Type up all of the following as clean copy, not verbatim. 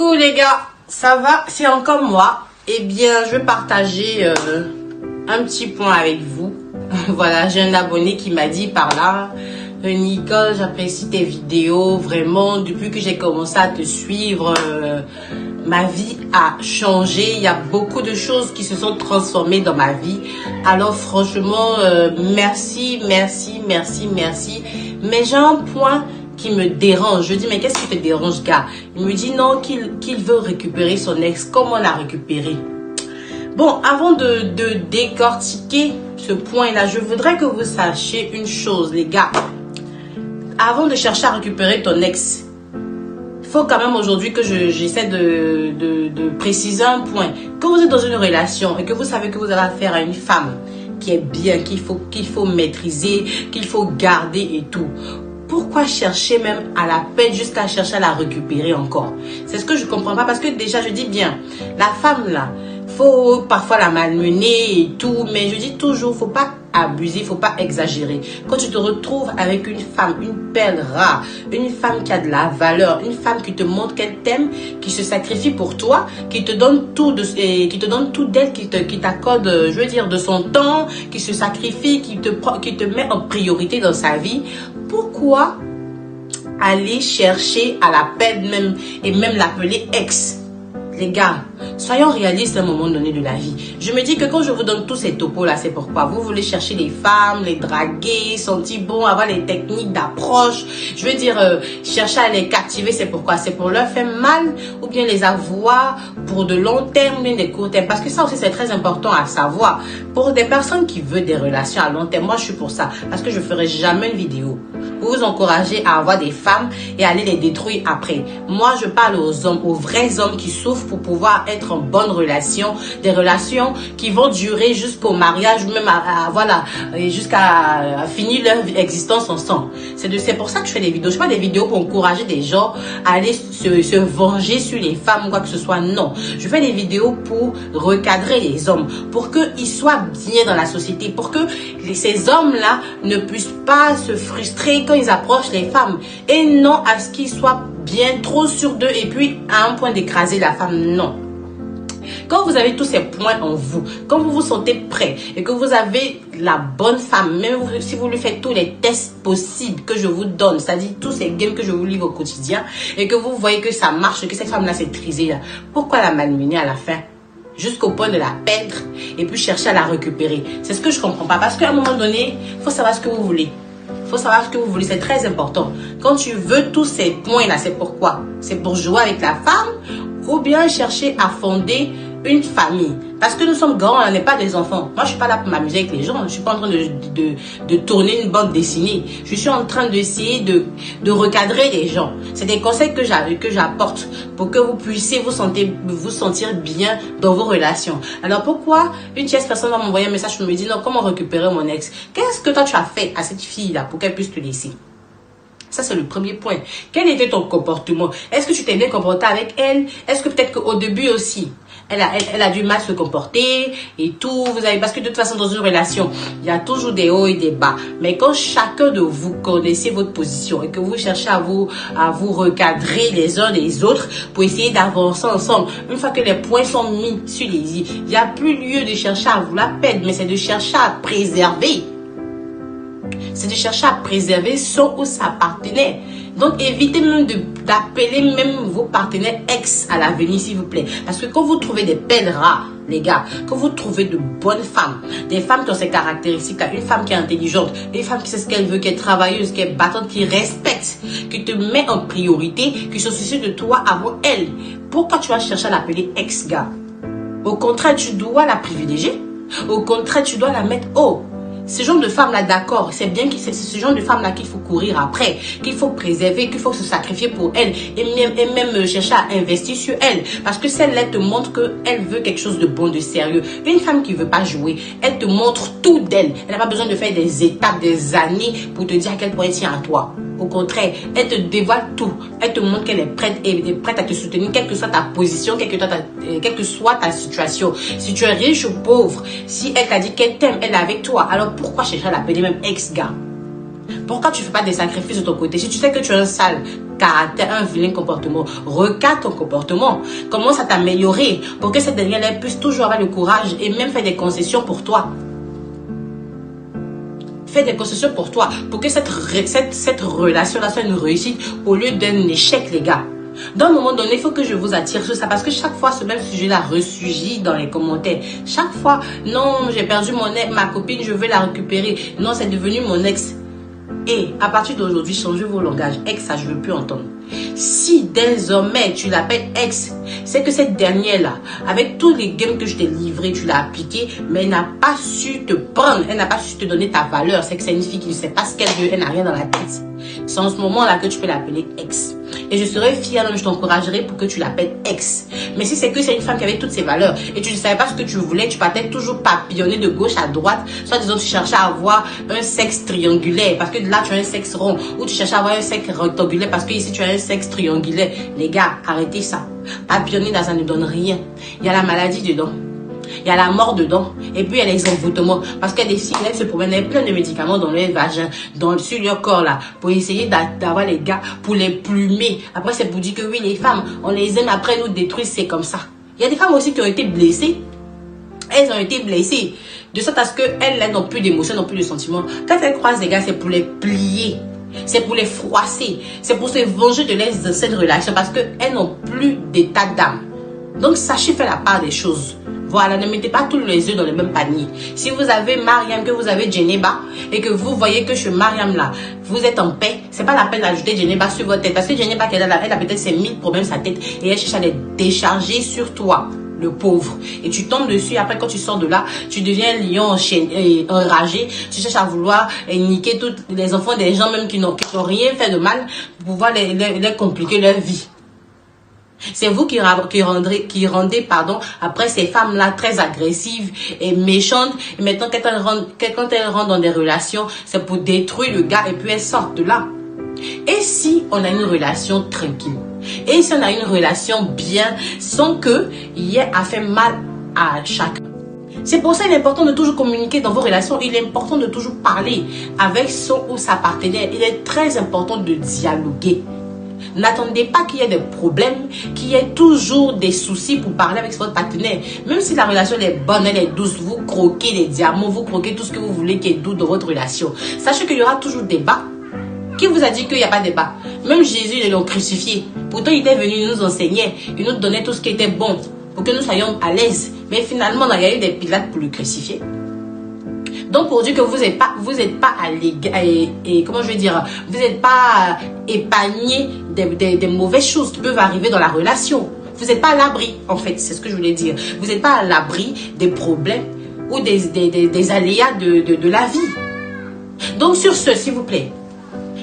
Coucou les gars, ça va? C'est encore moi. Eh bien, je vais partager un petit point avec vous. Voilà, j'ai un abonné qui m'a dit par là, Nicole, j'apprécie tes vidéos, vraiment, depuis que j'ai commencé à te suivre, ma vie a changé. Il y a beaucoup de choses qui se sont transformées dans ma vie. Alors franchement, merci. Mais j'ai un point qui me dérange. Je dis, mais qu'est-ce qui te dérange, gars? Il me dit non, qu'il veut récupérer son ex. Comment l'a récupéré? Bon, avant de décortiquer ce point-là, je voudrais que vous sachiez une chose, les gars. Avant de chercher à récupérer ton ex, il faut quand même aujourd'hui que j'essaie de préciser un point. Quand vous êtes dans une relation et que vous savez que vous avez affaire à une femme qui est bien, qu'il faut maîtriser, qu'il faut garder et tout, pourquoi chercher même à la peine jusqu'à chercher à la récupérer encore? C'est ce que je comprends pas, parce que déjà je dis bien, la femme là, faut parfois la malmener et tout, mais je dis toujours, faut pas abuser, faut pas exagérer. Quand tu te retrouves avec une femme, une perle rare, une femme qui a de la valeur, une femme qui te montre qu'elle t'aime, qui se sacrifie pour toi, qui te donne tout d'elle, qui t'accorde, je veux dire, de son temps, qui se sacrifie, qui te met en priorité dans sa vie, pourquoi aller chercher à la peine même et même l'appeler ex? Les gars, soyons réalistes à un moment donné de la vie. Je me dis que quand je vous donne tous ces topos là, c'est pourquoi vous voulez chercher les femmes, les draguer, sentir bon, avoir les techniques d'approche. Je veux dire, chercher à les captiver, c'est pourquoi? C'est pour leur faire mal ou bien les avoir pour de long terme ou bien des court terme. Parce que ça aussi c'est très important à savoir. Pour des personnes qui veulent des relations à long terme, moi je suis pour ça. Parce que je ferai jamais une vidéo pour vous encourager à avoir des femmes et aller les détruire après. Moi je parle aux hommes, aux vrais hommes qui souffrent pour pouvoir être en bonne relation, des relations qui vont durer jusqu'au mariage, même voilà, jusqu'à finir leur existence ensemble. C'est pour ça que je fais des vidéos. Je fais des vidéos pour encourager des gens à aller se venger sur les femmes ou quoi que ce soit. Non, je fais des vidéos pour recadrer les hommes, pour qu'ils soient bien dans la société, pour que ces hommes-là ne puissent pas se frustrer quand ils approchent les femmes, et non à ce qu'ils soient bien trop sûrs d'eux et puis à un point d'écraser la femme. Non. Quand vous avez tous ces points en vous, quand vous vous sentez prêt et que vous avez la bonne femme, même si vous lui faites tous les tests possibles que je vous donne, c'est-à-dire tous ces games que je vous livre au quotidien, et que vous voyez que ça marche, que cette femme-là s'est trisée là, pourquoi la malmener à la fin? Jusqu'au point de la perdre et puis chercher à la récupérer. C'est ce que je comprends pas, parce qu'à un moment donné, il faut savoir ce que vous voulez. Il faut savoir ce que vous voulez, c'est très important. Quand tu veux tous ces points-là, c'est pourquoi? C'est pour jouer avec la femme ou bien chercher à fonder une famille. Parce que nous sommes grands, on n'est pas des enfants. Moi, je suis pas là pour m'amuser avec les gens. Je suis pas en train de tourner une bande dessinée. Je suis en train d'essayer de recadrer les gens. C'est des conseils que j'apporte pour que vous puissiez vous sentir bien dans vos relations. Alors, pourquoi une tierce personne va m'envoyer un message pour me dire non, comment récupérer mon ex? Qu'est-ce que toi tu as fait à cette fille-là pour qu'elle puisse te laisser? Ça, c'est le premier point. Quel était ton comportement? Est-ce que tu t'es bien comporté avec elle? Est-ce que peut-être qu'au début aussi, elle a du mal à se comporter et tout? Parce que de toute façon, dans une relation, il y a toujours des hauts et des bas. Mais quand chacun de vous connaissez votre position et que vous cherchez à vous recadrer les uns les autres pour essayer d'avancer ensemble, une fois que les points sont mis sur les i, il n'y a plus lieu de chercher à vous la perdre, mais c'est de chercher à préserver. C'est de chercher à préserver son ou sa partenaire. Donc, évitez même d'appeler même vos partenaires ex à l'avenir, s'il vous plaît. Parce que quand vous trouvez des perles rares, les gars, quand vous trouvez de bonnes femmes, des femmes qui ont ces caractéristiques-là, une femme qui est intelligente, une femme qui sait ce qu'elle veut, qui est travailleuse, qui est battante, qui respecte, qui te met en priorité, qui se soucie de toi avant elle, pourquoi tu vas chercher à l'appeler ex, gars? Au contraire, tu dois la privilégier. Au contraire, tu dois la mettre haut. Ce genre de femme-là, d'accord, c'est bien que c'est ce genre de femme-là qu'il faut courir après, qu'il faut préserver, qu'il faut se sacrifier pour elle et même chercher à investir sur elle. Parce que celle-là te montre qu'elle veut quelque chose de bon, de sérieux. Une femme qui ne veut pas jouer, elle te montre tout d'elle. Elle n'a pas besoin de faire des étapes, des années pour te dire à quel point elle tient à toi. Au contraire, elle te dévoile tout. Elle te montre qu'elle est prête et prête à te soutenir, quelle que soit ta position, quelle que soit ta situation. Si tu es riche ou pauvre, si elle t'a dit qu'elle t'aime, elle est avec toi. Alors pourquoi chercher à l'appeler même ex-gars? Pourquoi tu ne fais pas des sacrifices de ton côté? Si tu sais que tu as un sale caractère, un vilain comportement, recadre ton comportement. Commence à t'améliorer pour que cette dernière puisse toujours avoir le courage et même faire des concessions pour toi. Fais des concessions pour toi, pour que cette relation-là soit une réussite au lieu d'un échec, les gars. Dans un moment donné, il faut que je vous attire sur ça parce que chaque fois, ce même sujet-là ressurgit dans les commentaires. Chaque fois, non, j'ai perdu ma copine, je veux la récupérer. Non, c'est devenu mon ex. Et à partir d'aujourd'hui, changez vos langages. Ex, ça, je ne veux plus entendre. Si désormais tu l'appelles ex, c'est que cette dernière-là, avec tous les games que je t'ai livrés, tu l'as appliqué, mais elle n'a pas su te prendre, elle n'a pas su te donner ta valeur. C'est que c'est une fille qui ne sait pas ce qu'elle veut, elle n'a rien dans la tête. C'est en ce moment-là que tu peux l'appeler ex. Et je serai fière, je t'encouragerai pour que tu l'appelles ex. Mais si c'est que c'est une femme qui avait toutes ses valeurs et tu ne savais pas ce que tu voulais, tu partais toujours papillonner de gauche à droite, soit disons tu cherchais à avoir un sexe triangulaire parce que là tu as un sexe rond, ou tu cherchais à avoir un sexe rectangulaire parce que ici tu as un sexe triangulaire. Les gars, arrêtez ça. Papillonner là, ça ne donne rien. Il y a la maladie dedans. Il y a la mort dedans. Et puis il y a les envoûtements. Parce qu'il y a des filles qui se promènent avec plein de médicaments dans leur vagin, sur leur corps là, pour essayer d'avoir les gars, pour les plumer. Après c'est pour dire que oui, les femmes, on les aime, après nous détruire, c'est comme ça. Il y a des femmes aussi qui ont été blessées. Elles ont été blessées. De sorte à ce qu'elles n'ont plus d'émotions, n'ont plus de sentiments. Quand elles croisent les gars, c'est pour les plier. C'est pour les froisser. C'est pour se venger de leurs anciennes relations parce qu'elles n'ont plus d'état d'âme. Donc sachez faire la part des choses. Voilà, ne mettez pas tous les œufs dans le même panier. Si vous avez Mariam, que vous avez Djeneba, et que vous voyez que chez Mariam là, vous êtes en paix, c'est pas la peine d'ajouter Djeneba sur votre tête. Parce que Djeneba, elle a peut-être ses 1000 problèmes sur sa tête, et elle cherche à les décharger sur toi, le pauvre. Et tu tombes dessus, après quand tu sors de là, tu deviens un lion enragé, tu cherches à vouloir niquer tous les enfants des gens même qui n'ont rien fait de mal, pour pouvoir les compliquer leur vie. C'est vous qui rendez après ces femmes-là très agressives et méchantes. Et maintenant, quand elles rentrent dans des relations, c'est pour détruire le gars et puis elles sortent de là. Et si on a une relation tranquille, et si on a une relation bien, sans qu'il y ait à faire mal à chacun. C'est pour ça qu'il est important de toujours communiquer dans vos relations. Il est important de toujours parler avec son ou sa partenaire. Il est très important de dialoguer. N'attendez pas qu'il y ait des problèmes, qu'il y ait toujours des soucis pour parler avec votre partenaire. Même si la relation est bonne, elle est douce, vous croquez les diamants, vous croquez tout ce que vous voulez qui est doux dans votre relation. Sachez qu'il y aura toujours débat. Qui vous a dit qu'il n'y a pas de débat? Même Jésus, ils l'ont crucifié. Pourtant, il était venu, il nous enseignait, il nous donnait tout ce qui était bon pour que nous soyons à l'aise. Mais finalement, il y a eu des pilates pour le crucifier. Donc, pour dire que vous n'êtes pas à l'égard, comment je vais dire, vous n'êtes pas épargné des mauvaises choses qui peuvent arriver dans la relation. Vous n'êtes pas à l'abri, en fait, c'est ce que je voulais dire. Vous n'êtes pas à l'abri des problèmes ou des aléas de la vie. Donc, sur ce, s'il vous plaît,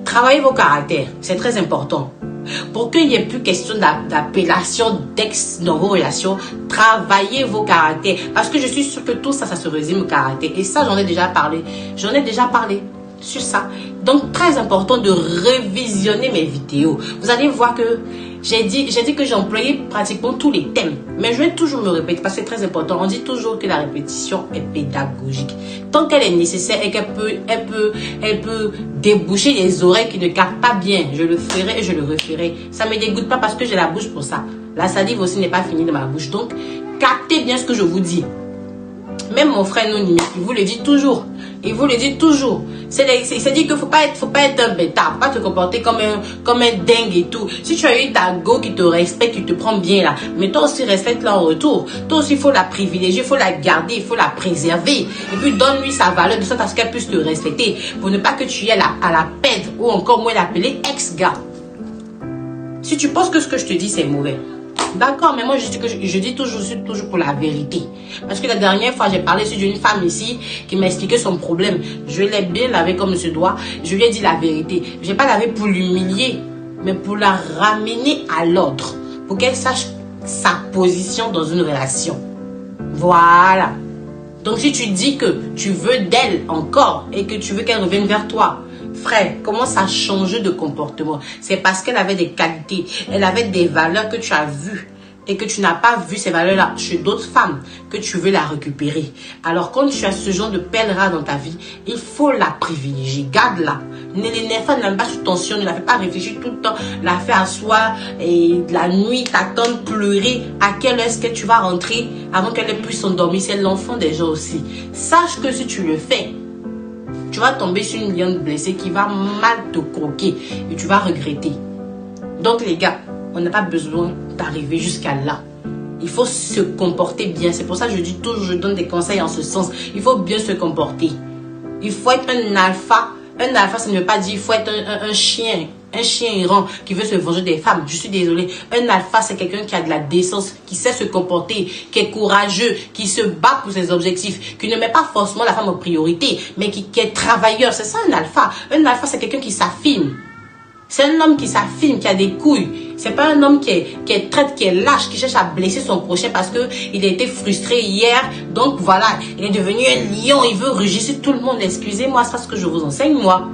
travaillez vos caractères, c'est très important. Pour qu'il n'y ait plus question d'appellation d'ex dans vos relations, travaillez vos caractères. Parce que je suis sûre que tout ça, ça se résume au caractère. Et ça, j'en ai déjà parlé. J'en ai déjà parlé sur ça. Donc, très important de révisionner mes vidéos. Vous allez voir que j'ai dit que j'ai employé pratiquement tous les thèmes. Mais je vais toujours me répéter parce que c'est très important. On dit toujours que la répétition est pédagogique. Tant qu'elle est nécessaire et qu'elle peut déboucher les oreilles qui ne captent pas bien, je le ferai et je le referai. Ça ne me dégoûte pas parce que j'ai la bouche pour ça. La salive aussi n'est pas finie dans ma bouche. Donc, captez bien ce que je vous dis. Même mon frère Nonimi, il vous le dit toujours. Il vous le dit toujours. C'est dit qu'il ne faut pas être un bêta. Faut pas te comporter comme un dingue et tout. Si tu as eu ta go qui te respecte, qui te prend bien là, mais toi aussi respecte-la en retour. Toi aussi, il faut la privilégier, il faut la garder, il faut la préserver. Et puis, donne-lui sa valeur de sorte à ce qu'elle puisse te respecter. Pour ne pas que tu y aies à la perdre ou encore moins l'appeler ex-gars. Si tu penses que ce que je te dis, c'est mauvais. D'accord, mais moi je dis toujours pour la vérité. Parce que la dernière fois, j'ai parlé d'une femme ici qui m'a expliqué son problème. Je l'ai bien lavé comme je dois. Je lui ai dit la vérité. Je n'ai pas lavé pour l'humilier, mais pour la ramener à l'ordre. Pour qu'elle sache sa position dans une relation. Voilà. Donc si tu dis que tu veux d'elle encore et que tu veux qu'elle revienne vers toi, frère, commence à changer de comportement. C'est parce qu'elle avait des qualités, elle avait des valeurs que tu as vues, et que tu n'as pas vu ces valeurs-là chez d'autres femmes, que tu veux la récupérer. Alors, quand tu as ce genre de pèlerin dans ta vie, il faut la privilégier. Garde-la. Ne l'énerve pas, ne la mets pas sous tension, ne la fais pas réfléchir tout le temps, la fais asseoir et la nuit t'attendre pleurer. À quelle heure est-ce que tu vas rentrer avant qu'elle puisse s'endormir? C'est l'enfant des gens aussi. Sache que si tu le fais, tu vas tomber sur une liane blessée qui va mal te croquer et tu vas regretter. Donc les gars, on n'a pas besoin d'arriver jusqu'à là. Il faut se comporter bien. C'est pour ça que je dis toujours, je donne des conseils en ce sens. Il faut bien se comporter. Il faut être un alpha. Un alpha, ça ne veut pas dire qu'il faut être un chien errant qui veut se venger des femmes. Je suis désolée. Un alpha, c'est quelqu'un qui a de la décence, qui sait se comporter, qui est courageux, qui se bat pour ses objectifs, qui ne met pas forcément la femme en priorité, mais qui est travailleur. C'est ça un alpha. Un alpha, c'est quelqu'un qui s'affirme. C'est un homme qui s'affirme, qui a des couilles. C'est pas un homme qui est traître, qui est lâche, qui cherche à blesser son prochain parce que il a été frustré hier. Donc voilà, il est devenu un lion, il veut rugir sur tout le monde. Excusez-moi, c'est pas ce que je vous enseigne, moi.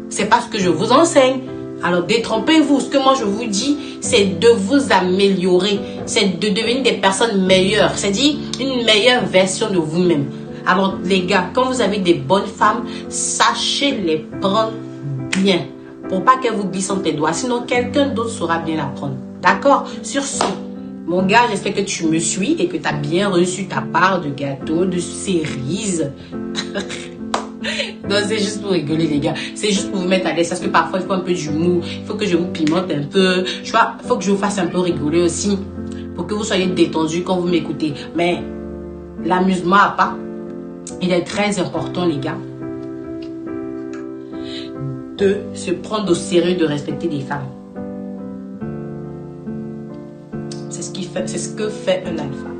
C'est pas ce que je vous enseigne. Alors détrompez-vous. Ce que moi je vous dis, c'est de vous améliorer. C'est de devenir des personnes meilleures. C'est-à-dire une meilleure version de vous-même. Alors les gars, quand vous avez des bonnes femmes, sachez les prendre bien. Pour pas qu'elle vous glisse entre les doigts. Sinon, quelqu'un d'autre saura bien la prendre. D'accord? Sur ce, mon gars, j'espère que tu me suis et que tu as bien reçu ta part de gâteau, de cerises. Non, c'est juste pour rigoler, les gars. C'est juste pour vous mettre à l'aise. Parce que parfois, il faut un peu d'humour. Il faut que je vous pimente un peu. Tu vois, il faut que je vous fasse un peu rigoler aussi. Pour que vous soyez détendus quand vous m'écoutez. Mais l'amusement à part, il est très important, les gars, de se prendre au sérieux, de respecter les femmes. C'est ce que fait un alpha.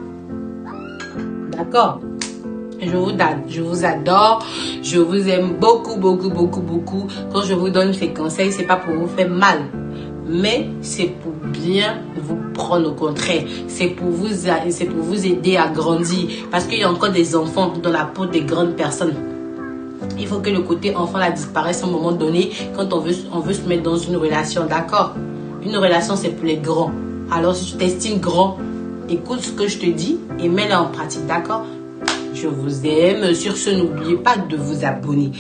D'accord? Je vous adore. Je vous aime beaucoup, beaucoup, beaucoup, beaucoup. Quand je vous donne ces conseils, c'est pas pour vous faire mal. Mais c'est pour bien vous prendre au contraire. C'est pour vous aider à grandir. Parce qu'il y a encore des enfants dans la peau des grandes personnes. Il faut que le côté enfant la disparaisse à un moment donné quand on veut se mettre dans une relation, d'accord? Une relation, c'est pour les grands. Alors, si tu t'estimes grand, écoute ce que je te dis et mets-le en pratique, d'accord? Je vous aime. Sur ce, n'oubliez pas de vous abonner.